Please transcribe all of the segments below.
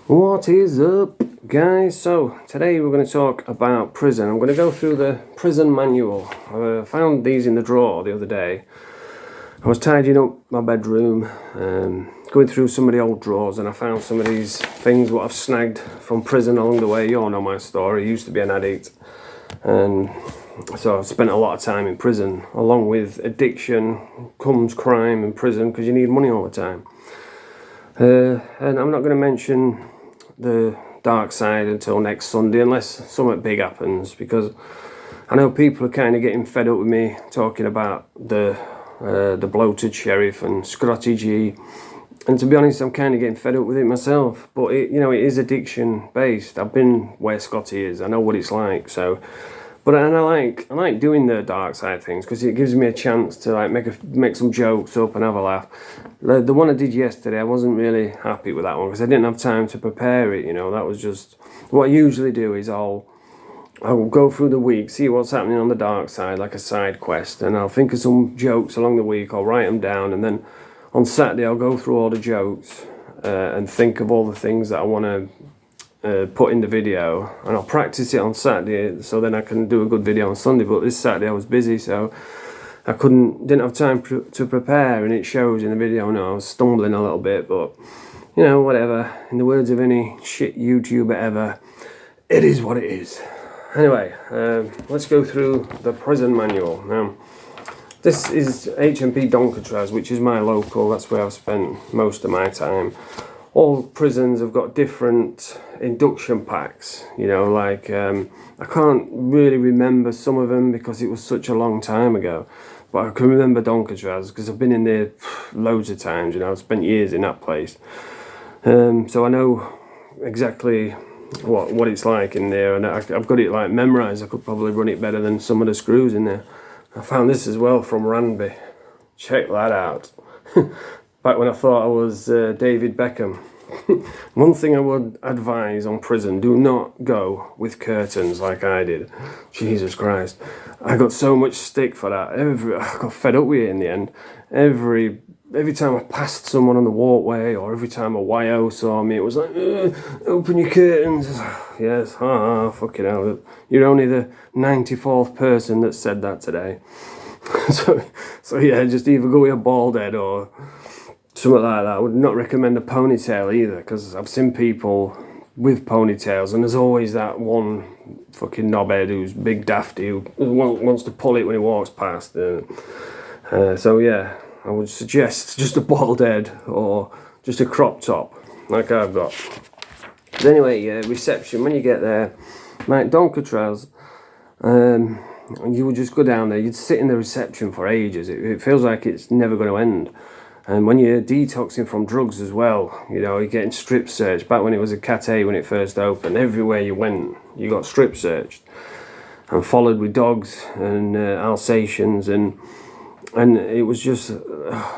What is up, guys? So today we're going to talk about prison. I'm going to go through the prison manual. I found these in the drawer the other day. I was tidying up my bedroom, going through some of the old drawers, and I found some of these things what I've snagged from prison along the way. You all know my story. I used to be an addict, and so I've spent a lot of time in prison. Along with addiction comes crime in prison because you need money all the time. And I'm not going to mention the dark side until next Sunday unless something big happens, because I know people are kind of getting fed up with me talking about the bloated sheriff and Scotty G, and to be honest I'm kind of getting fed up with it myself, but it is addiction based. I've been where Scotty is, I know what it's like. So and I like doing the dark side things because it gives me a chance to like make some jokes up and have a laugh. The one I did yesterday, I wasn't really happy with that one because I didn't have time to prepare it. That was just what I usually do. Is I'll go through the week, see what's happening on the dark side, like a side quest, and I'll think of some jokes along the week. I'll write them down, and then on Saturday I'll go through all the jokes and think of all the things that I want to put in the video, and I'll practice it on Saturday so then I can do a good video on Sunday. But this Saturday I was busy, so I didn't have time to prepare, and it shows in the video. I was stumbling a little bit, but whatever. In the words of any shit YouTuber ever, it is what it is. Anyway, let's go through the prison manual. Now, this is HMP Donkatraz, which is my local. That's where I've spent most of my time. All prisons have got different induction packs, I can't really remember some of them because it was such a long time ago, but I can remember Donkatraz because I've been in there loads of times. I've spent years in that place, so I know exactly what it's like in there, and I've got it like memorized. I could probably run it better than some of the screws in there. I found this as well from Ranby. Check that out. Back when I thought I was David Beckham. One thing I would advise on prison: do not go with curtains like I did. Jesus Christ, I got so much stick for that. I got fed up with it in the end. Every time I passed someone on the walkway, or every time a YO saw me, it was like, open your curtains. Yes, fucking hell. You're only the 94th person that said that today. so yeah, just either go with a bald head or something like that. I would not recommend a ponytail either, because I've seen people with ponytails, and there's always that one fucking knobhead who's big dafty who wants to pull it when he walks past. So yeah, I would suggest just a bald head or just a crop top like I've got. But anyway, reception, when you get there, like Donkatraz, you would just go down there, you'd sit in the reception for ages. It feels like it's never going to end. And when you're detoxing from drugs as well, you're getting strip searched. Back when it was a Cat A, when it first opened, everywhere you went, you got strip searched and followed with dogs and Alsatians, and it was just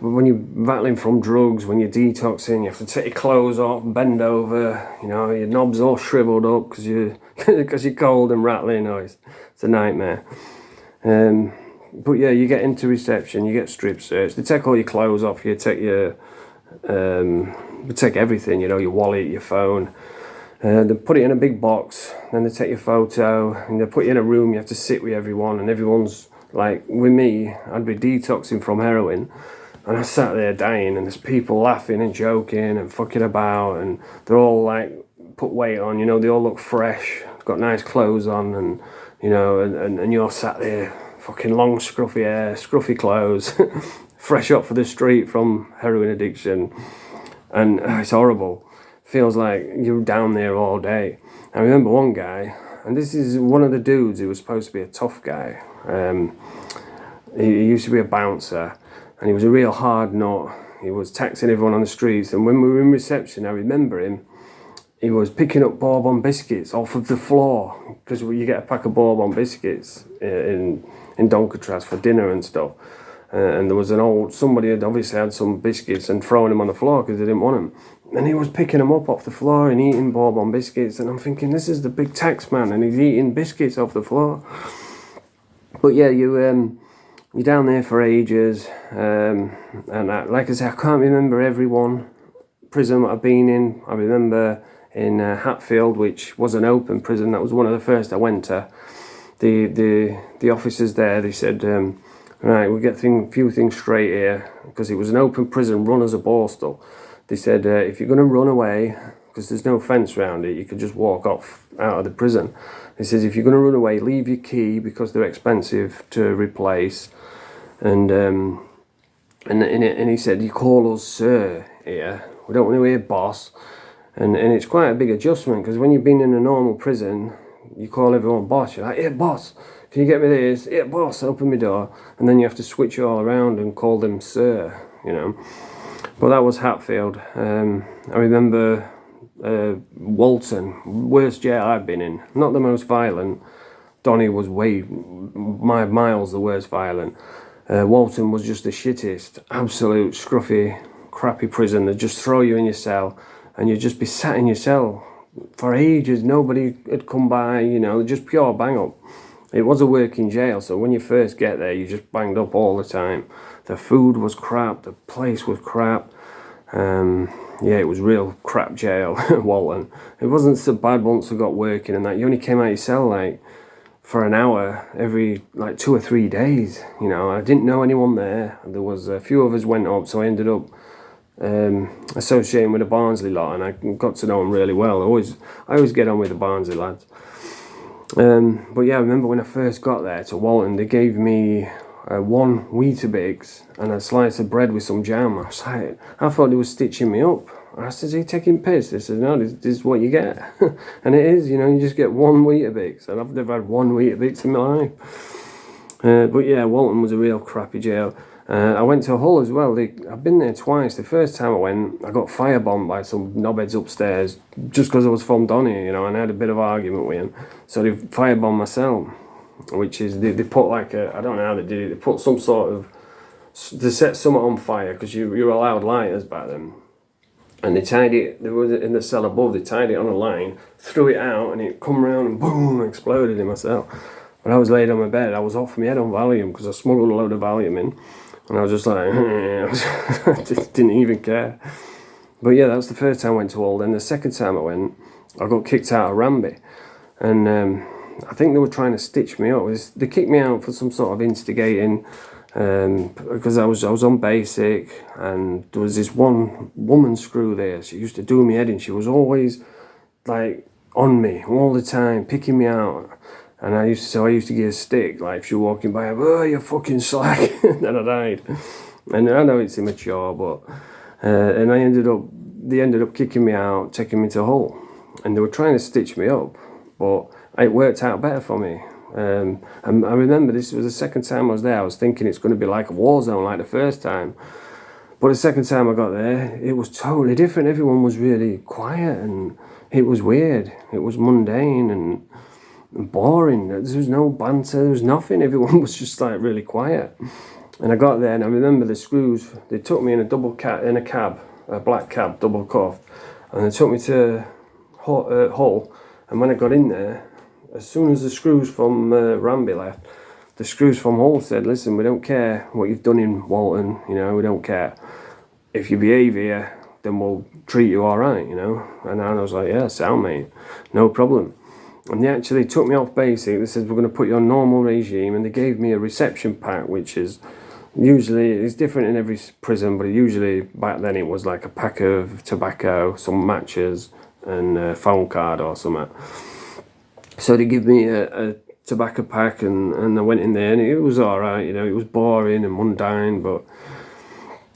when you're battling from drugs, when you're detoxing, you have to take your clothes off, bend over, your knobs all shriveled up because you're cold and rattling. It's a nightmare. But yeah, you get into reception, you get strip searched. They take all your clothes off you, take everything, your wallet, your phone. They put it in a big box, then they take your photo, and they put you in a room. You have to sit with everyone, and everyone's like, with me, I'd be detoxing from heroin, and I sat there dying, and there's people laughing and joking and fucking about, and they're all like put weight on, they all look fresh, got nice clothes on, and and you're sat there, fucking long scruffy hair, scruffy clothes, fresh up for the street from heroin addiction, and it's horrible. Feels like you're down there all day. I remember one guy, and this is one of the dudes who was supposed to be a tough guy. He used to be a bouncer, and he was a real hard nut. He was taxing everyone on the streets, and when we were in reception, I remember him. He was picking up bourbon biscuits off of the floor, because you get a pack of bourbon biscuits in Donkatraz for dinner and stuff. And there was somebody had obviously had some biscuits and throwing them on the floor because they didn't want them. And he was picking them up off the floor and eating bourbon biscuits. And I'm thinking, this is the big tax man, and he's eating biscuits off the floor. But yeah, you're down there for ages. Like I say, I can't remember every prison that I've been in. I remember in Hatfield, which was an open prison. That was one of the first I went to. The officers there, they said, right, we'll get a few things straight here, because it was an open prison run as a borstal. They said, if you're going to run away, because there's no fence around it, you could just walk off out of the prison. He says, if you're going to run away, leave your key, because they're expensive to replace. And he said, you call us sir here. We don't want to hear boss. And it's quite a big adjustment, because when you've been in a normal prison, you call everyone boss. You're like, here, boss, can you get me this? Here, boss, open my door. And then you have to switch it all around and call them sir, you know. But that was Hatfield. I remember Walton, worst jail I've been in. Not the most violent. Donny was miles the worst violent. Walton was just the shittest, absolute scruffy, crappy prison. They'd just throw you in your cell, and you'd just be sat in your cell for ages. Nobody had come by, you know, just pure bang up. It was a working jail, so when you first get there, you just banged up all the time. The food was crap, the place was crap. Yeah, it was real crap jail, Walton. It wasn't so bad once I got working and that. You only came out of your cell like for an hour every like 2 or 3 days. You know, I didn't know anyone there. There was a few of us went up, so I ended up associating with the Barnsley lot, and I got to know them really well. I always get on with the Barnsley lads. But yeah, I remember when I first got there to Walton, they gave me 1 Weetabix and a slice of bread with some jam. I thought they were stitching me up. I said, are you taking piss? They said, no, this is what you get. And it is, you know, you just get 1 Weetabix. And I've never had 1 Weetabix in my life. But yeah, Walton was a real crappy jail. I went to Hull as well. I've been there twice. The first time I went, I got firebombed by some knobheads upstairs just because I was from Donny, you know, and I had a bit of argument with him. So they firebombed my cell, which is, they put like I don't know how they did it, they put some sort of, they set something on fire, because you were allowed lighters back then. And they tied it, there was in the cell above, they tied it on a line, threw it out, and it come round and boom, exploded in my cell. When I was laid on my bed, I was off my head on Valium, because I smuggled a load of Valium in. And I was just like, I just didn't even care. But yeah, that was the first time I went to Hull. Then the second time I went, I got kicked out of Ranby. And I think they were trying to stitch me up. They kicked me out for some sort of instigating, because I was on basic, and there was this one woman screw there. She used to do me head in. She was always like on me all the time, picking me out. And I used to get a stick, like if she was walking by, oh, you're fucking slack. Then I died. And I know it's immature, but and they ended up kicking me out, taking me to Hull, and they were trying to stitch me up, but it worked out better for me. And I remember this was the second time I was there. I was thinking it's going to be like a war zone like the first time, but the second time I got there, it was totally different. Everyone was really quiet, and it was weird. It was mundane and boring. There was no banter, there was nothing. Everyone was just like really quiet. And I got there, and I remember the screws, they took me in a cab, a black cab, double cuffed, and they took me to Hull. And when I got in there, as soon as the screws from Ranby left, the screws from Hull said, listen, we don't care what you've done in Walton, you know, we don't care. If you behave here, then we'll treat you all right, you know. And I was like, yeah, sound, mate, no problem. And they actually took me off basic. They said, we're going to put you on normal regime. And they gave me a reception pack, which is usually, it's different in every prison, but usually back then it was like a pack of tobacco, some matches, and a phone card or something. So they give me a tobacco pack, and I went in there, and it was all right, you know. It was boring and mundane, but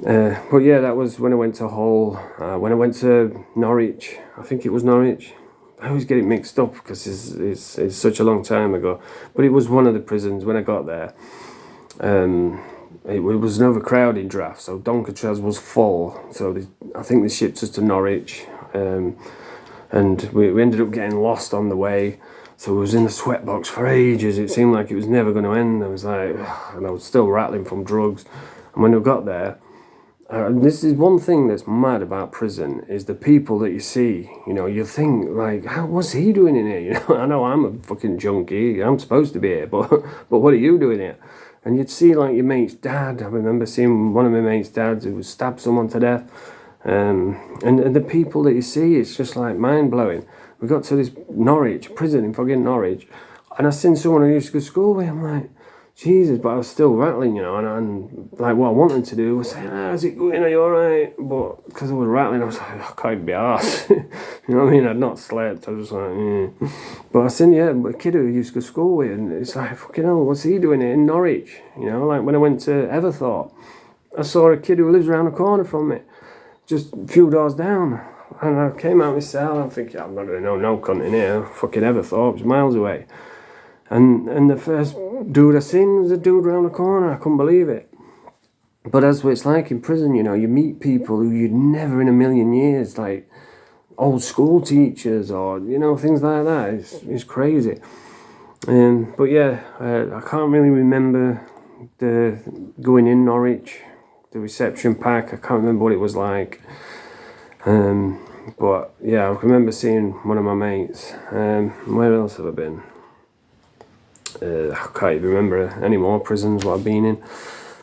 yeah, that was when I went to Hull. When I went to Norwich, I think it was Norwich. I always get it mixed up because it's such a long time ago. But it was one of the prisons when I got there. It was an overcrowding draft, so donkatraz was full. So I think they shipped us to Norwich, and we ended up getting lost on the way. So I was in the sweatbox for ages. It seemed like it was never going to end. I was like, and I was still rattling from drugs. And when we got there, this is one thing that's mad about prison, is the people that you see. You know, you think like, what's he doing in here? You know, I know I'm a fucking junkie. I'm supposed to be here, but what are you doing here? And you'd see like your mate's dad. I remember seeing one of my mate's dads who stabbed someone to death. And the people that you see, it's just like mind-blowing. We got to this prison in fucking Norwich, and I seen someone I used to go to school with. I'm like, Jesus, but I was still rattling, and like what I wanted to do was say, how's it going, are you alright? But because I was rattling, I was like, I can't be arsed. You know what I mean? I'd not slept, I was just like, But I seen, a kid who I used to go to school with, and it's like, fucking hell, what's he doing in Norwich? Like when I went to Everthorpe, I saw a kid who lives around the corner from me, just a few doors down. And I came out of my cell, I'm thinking, I'm not going to know no cunt in here, fucking Everthorpe, it's miles away. And the first dude I seen was a dude around the corner. I couldn't believe it. But that's what it's like in prison, you meet people who you'd never in a million years, like old school teachers or, things like that. It's crazy. But yeah, I can't really remember the going in Norwich, the reception pack. I can't remember what it was like. But yeah, I remember seeing one of my mates. Where else have I been? I can't even remember any more prisons what I've been in.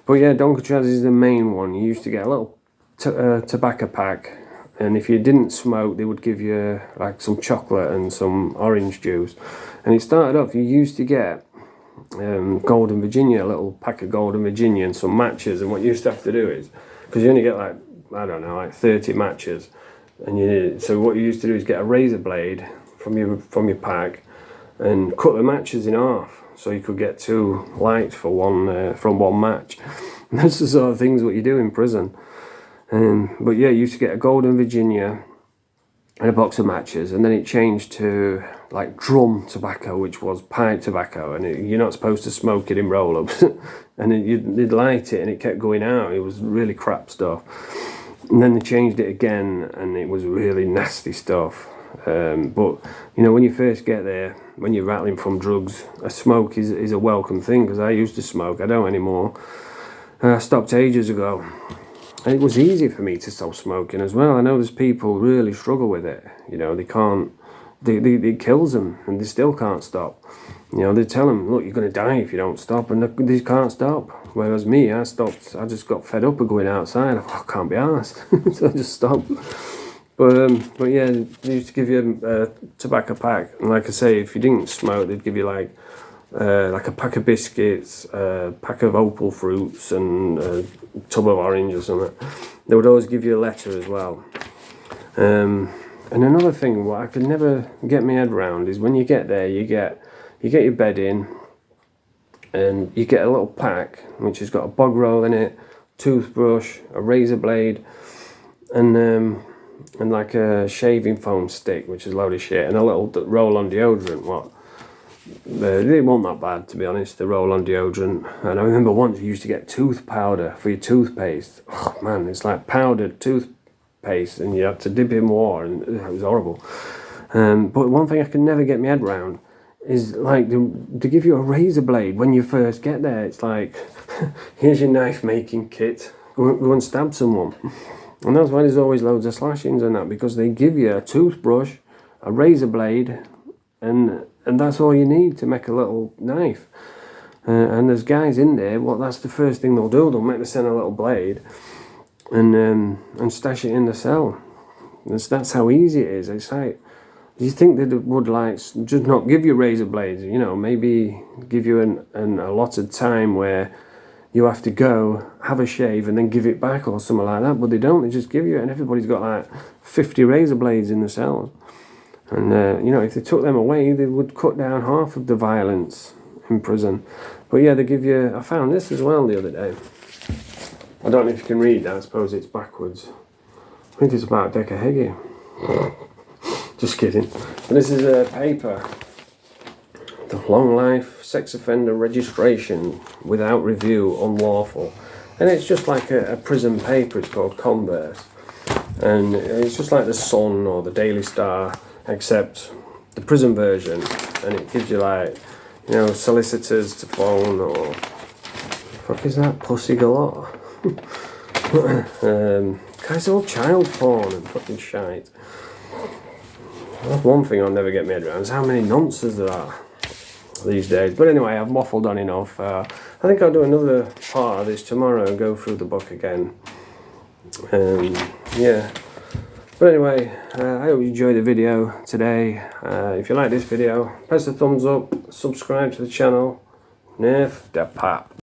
But yeah, donkatraz is the main one. You used to get a little tobacco pack, and if you didn't smoke, they would give you like some chocolate and some orange juice. And it started off, you used to get Golden Virginia, a little pack of Golden Virginia and some matches. And what you used to have to do is, because you only get like, I don't know, like 30 matches, and so what you used to do is get a razor blade from your pack and cut the matches in half, so you could get 2 lights for from one match. And that's the sort of things what you do in prison. But yeah, you used to get a Golden Virginia and a box of matches, and then it changed to like drum tobacco, which was pipe tobacco, and you're not supposed to smoke it in roll-ups. And you'd light it and it kept going out. It was really crap stuff. And then they changed it again, and it was really nasty stuff. But when you first get there, when you're rattling from drugs, a smoke is a welcome thing, because I used to smoke. I don't anymore. I stopped ages ago. And it was easy for me to stop smoking as well. I know there's people really struggle with it. They can't, it kills them, and they still can't stop. They tell them, look, you're going to die if you don't stop, and they can't stop. Whereas me, I stopped. I just got fed up of going outside. I can't be arsed. So I just stopped. But yeah, they used to give you a tobacco pack, and like I say, if you didn't smoke, they'd give you like a pack of biscuits, a pack of opal fruits, and a tub of orange or something. They would always give you a letter as well. And another thing, what I could never get my head around is when you get there, you get your bed in, and you get a little pack which has got a bog roll in it, toothbrush, a razor blade, and like a shaving foam stick, which is a load of shit, and a little roll-on deodorant. They weren't that bad, to be honest, the roll-on deodorant. And I remember once you used to get tooth powder for your toothpaste. Oh man, it's like powdered toothpaste, and you had to dip it in water, and it was horrible. But one thing I can never get my head around is like to give you a razor blade when you first get there. It's like, here's your knife making kit, go and stab someone. And that's why there's always loads of slashings and that, because they give you a toothbrush, a razor blade, and that's all you need to make a little knife. And there's guys in there, that's the first thing they'll do. They'll make the send a little blade and stash it in the cell. That's how easy it is. It's like, do you think that it would like just not give you razor blades? Maybe give you an allotted time where you have to go, have a shave, and then give it back or something like that. But they don't. They just give you it, and everybody's got like 50 razor blades in the cells. And, if they took them away, they would cut down half of the violence in prison. But yeah, they give you... I found this as well the other day. I don't know if you can read that. I suppose it's backwards. I think it's about Decahegi. Just kidding. But this is a paper. The long life sex offender registration without review unlawful. And it's just like a prison paper. It's called Converse. And it's just like the Sun or the Daily Star, except the prison version, and it gives you like, solicitors to phone, or what the fuck is that, pussy galore. Guys, all child porn and fucking shite. That's one thing I'll never get my head around, is how many nonsense there are these days. But anyway, I've waffled on enough. I think I'll do another part of this tomorrow and go through the book again. Yeah. But anyway, I hope you enjoyed the video today. If you like this video, press the thumbs up, subscribe to the channel. Nerf the pap.